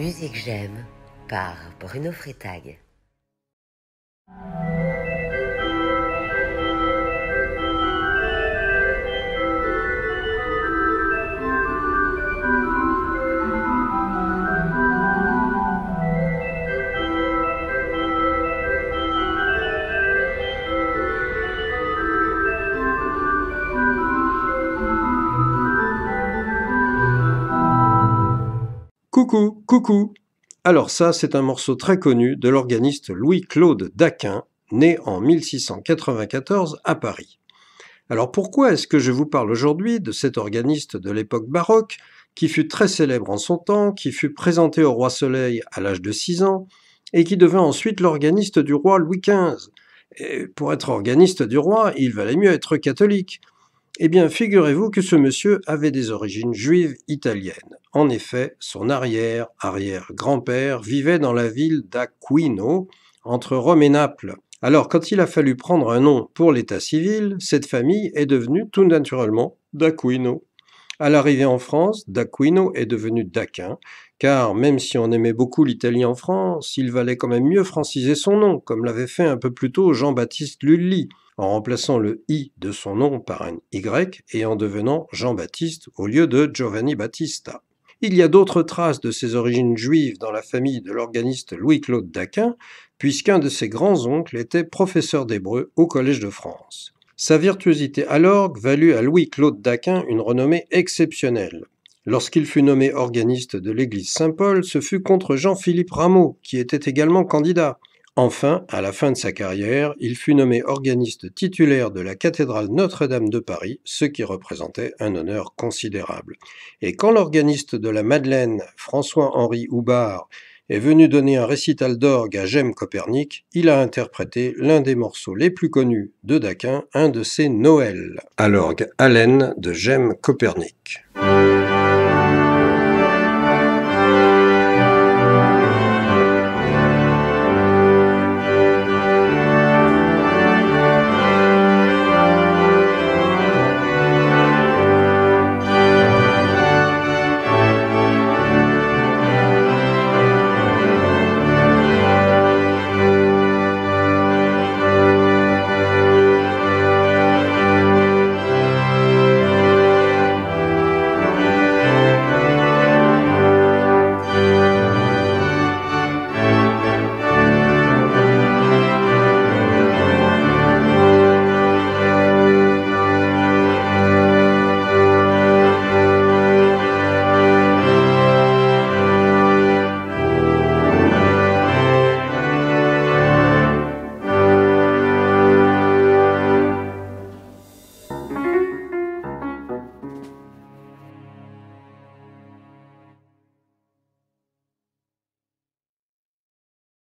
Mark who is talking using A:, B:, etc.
A: musique j'aime par Bruno Freitag.
B: Coucou, coucou. Alors ça, c'est un morceau très connu de l'organiste Louis-Claude Daquin, né en 1694 à Paris. Alors pourquoi est-ce que je vous parle aujourd'hui de cet organiste de l'époque baroque, qui fut très célèbre en son temps, qui fut présenté au roi Soleil à l'âge de 6 ans, et qui devint ensuite l'organiste du roi Louis XV. Et pour être organiste du roi, il valait mieux être catholique. Eh bien, figurez-vous que ce monsieur avait des origines juives italiennes. En effet, son arrière-arrière-grand-père vivait dans la ville d'Aquino, entre Rome et Naples. Alors, quand il a fallu prendre un nom pour l'état civil, cette famille est devenue tout naturellement d'Aquino. À l'arrivée en France, d'Aquino est devenu Daquin, car même si on aimait beaucoup l'Italie en France, il valait quand même mieux franciser son nom, comme l'avait fait un peu plus tôt Jean-Baptiste Lully, en remplaçant le I de son nom par un Y et en devenant Jean-Baptiste au lieu de Giovanni Battista. Il y a d'autres traces de ses origines juives dans la famille de l'organiste Louis-Claude Daquin, puisqu'un de ses grands-oncles était professeur d'hébreu au Collège de France. Sa virtuosité à l'orgue valut à Louis-Claude Daquin une renommée exceptionnelle. Lorsqu'il fut nommé organiste de l'église Saint-Paul, ce fut contre Jean-Philippe Rameau, qui était également candidat. Enfin, à la fin de sa carrière, il fut nommé organiste titulaire de la cathédrale Notre-Dame de Paris, ce qui représentait un honneur considérable. Et quand l'organiste de la Madeleine, François-Henri Houbard, est venu donner un récital d'orgue à Gemme Copernic, il a interprété l'un des morceaux les plus connus de Daquin, un de ses Noëls, à l'orgue Allen de Gemme Copernic.